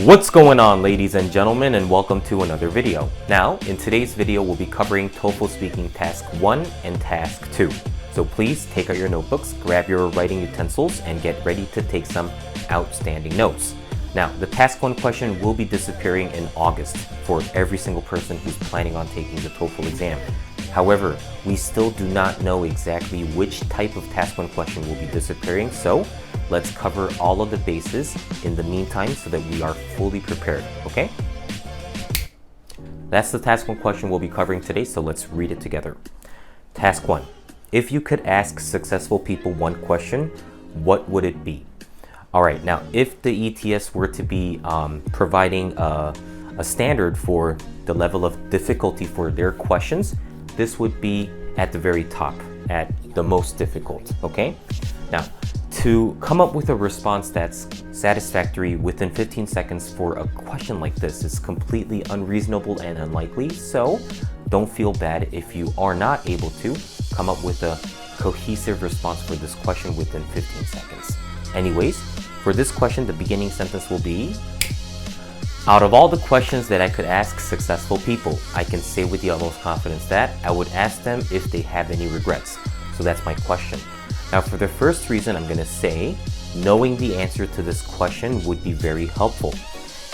What's going on, ladies and gentlemen, and welcome to another video. Now, in today's video, we'll be covering TOEFL Speaking Task 1 and Task 2. So please take out your notebooks, grab your writing utensils, and get ready to take some outstanding notes. Now, the Task 1 question will be disappearing in August for every single person who's planning on taking the TOEFL exam. However, we still do not know exactly which type of Task 1 question will be disappearing, so let's cover all of the bases in the meantime so that we are fully prepared, okay? That's the Task 1 question we'll be covering today, so let's read it together. Task 1. If you could ask successful people one question, what would it be? All right, now if the ETS were to be providing a standard for the level of difficulty for their questions, this would be at the very top, at the most difficult, okay? Now, to come up with a response that's satisfactory within 15 seconds for a question like this is completely unreasonable and unlikely, so don't feel bad if you are not able to come up with a cohesive response for this question within 15 seconds. Anyways, for this question, the beginning sentence will be, out of all the questions that I could ask successful people, I can say with the utmost confidence that I would ask them if they have any regrets. So that's my question. Now, for the first reason, I'm going to say knowing the answer to this question would be very helpful.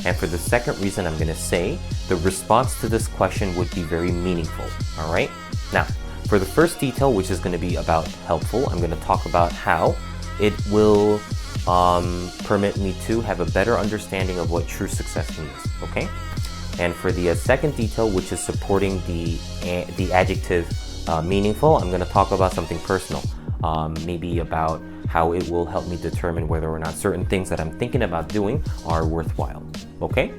And for the second reason, I'm going to say the response to this question would be very meaningful. All right. Now, for the first detail, which is going to be about helpful, I'm going to talk about how it will permit me to have a better understanding of what true success means. Okay. And for the second detail, which is supporting the adjective meaningful, I'm going to talk about something personal. Maybe about how it will help me determine whether or not certain things that I'm thinking about doing are worthwhile. Okay?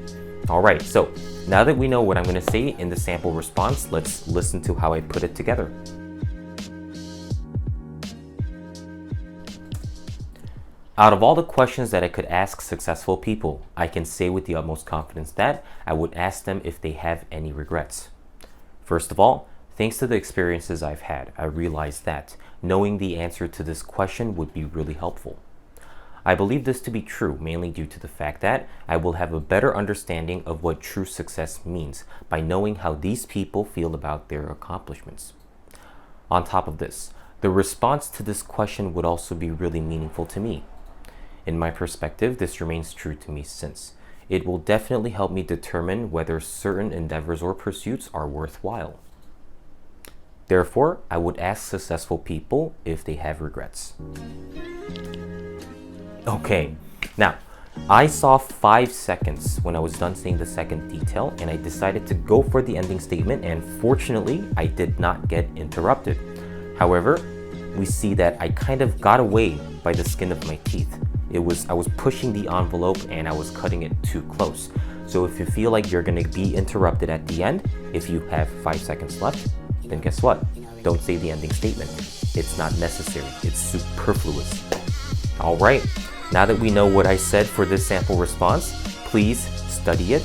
All right, so now that we know what I'm going to say in the sample response, let's listen to how I put it together. Out of all the questions that I could ask successful people, I can say with the utmost confidence that I would ask them if they have any regrets. First of all, thanks to the experiences I've had, I realized that knowing the answer to this question would be really helpful. I believe this to be true mainly due to the fact that I will have a better understanding of what true success means by knowing how these people feel about their accomplishments. On top of this, the response to this question would also be really meaningful to me. In my perspective, this remains true to me since it will definitely help me determine whether certain endeavors or pursuits are worthwhile. Therefore, I would ask successful people if they have regrets. Okay, now, I saw 5 seconds when I was done saying the second detail, and I decided to go for the ending statement, and fortunately, I did not get interrupted. However, we see that I kind of got away by the skin of my teeth. I was pushing the envelope and I was cutting it too close. So if you feel like you're going to be interrupted at the end, if you have 5 seconds left, then guess what? Don't say the ending statement. It's not necessary. It's superfluous. All right. Now that we know what I said for this sample response, please study it,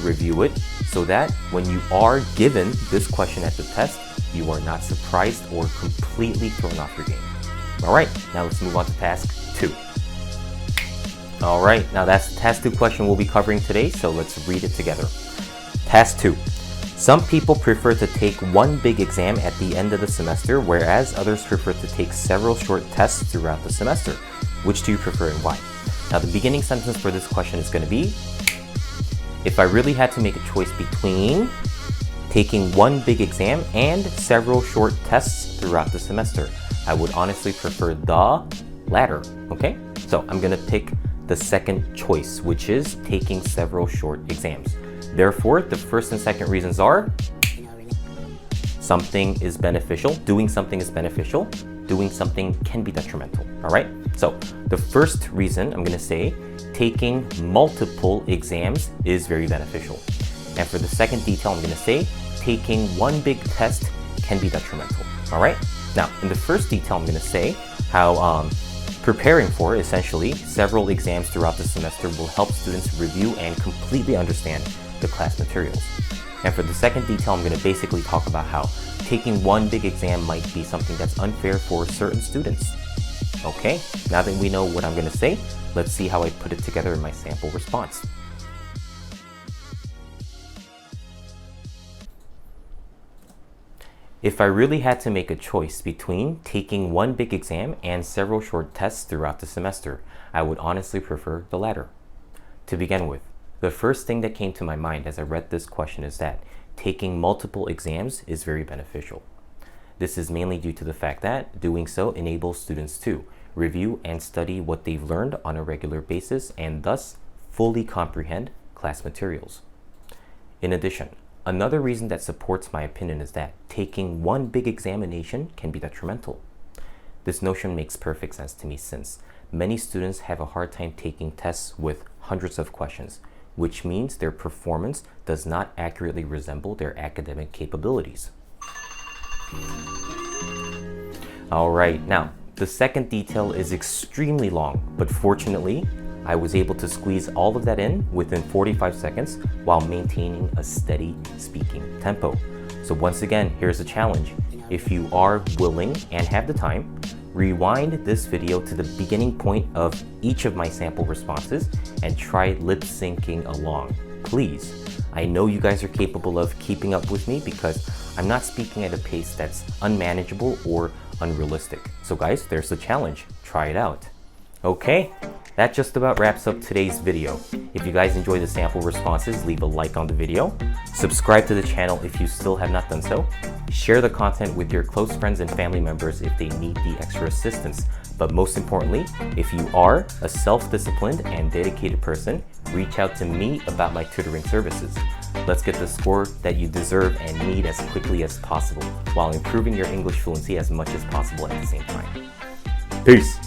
review it, so that when you are given this question at the test, you are not surprised or completely thrown off your game. All right. Now let's move on to task 2. All right. Now that's the task 2 question we'll be covering today, so let's read it together. Task 2. Some people prefer to take one big exam at the end of the semester, whereas others prefer to take several short tests throughout the semester. Which do you prefer and why? Now, the beginning sentence for this question is going to be, if I really had to make a choice between taking one big exam and several short tests throughout the semester, I would honestly prefer the latter, okay? So I'm going to pick the second choice, which is taking several short exams. Therefore, the first and second reasons are something is beneficial, doing something is beneficial, doing something can be detrimental, all right? So the first reason I'm gonna say taking multiple exams is very beneficial. And for the second detail, I'm gonna say taking one big test can be detrimental, all right? Now, in the first detail, I'm gonna say how preparing for, essentially, several exams throughout the semester will help students review and completely understand the class materials. And for the second detail, I'm going to basically talk about how taking one big exam might be something that's unfair for certain students. Okay, now that we know what I'm going to say, let's see how I put it together in my sample response. If I really had to make a choice between taking one big exam and several short tests throughout the semester, I would honestly prefer the latter. To begin with, the first thing that came to my mind as I read this question is that taking multiple exams is very beneficial. This is mainly due to the fact that doing so enables students to review and study what they've learned on a regular basis and thus fully comprehend class materials. In addition, another reason that supports my opinion is that taking one big examination can be detrimental. This notion makes perfect sense to me since many students have a hard time taking tests with hundreds of questions, which means their performance does not accurately resemble their academic capabilities. All right, now the second detail is extremely long, but fortunately, I was able to squeeze all of that in within 45 seconds while maintaining a steady speaking tempo. So once again, here's a challenge. If you are willing and have the time, rewind this video to the beginning point of each of my sample responses and try lip syncing along, please. I know you guys are capable of keeping up with me because I'm not speaking at a pace that's unmanageable or unrealistic. So guys, there's the challenge. Try it out. Okay, that just about wraps up today's video. If you guys enjoy the sample responses, leave a like on the video. Subscribe to the channel if you still have not done so. Share the content with your close friends and family members if they need the extra assistance. But most importantly, if you are a self-disciplined and dedicated person, reach out to me about my tutoring services. Let's get the score that you deserve and need as quickly as possible, while improving your English fluency as much as possible at the same time. Peace!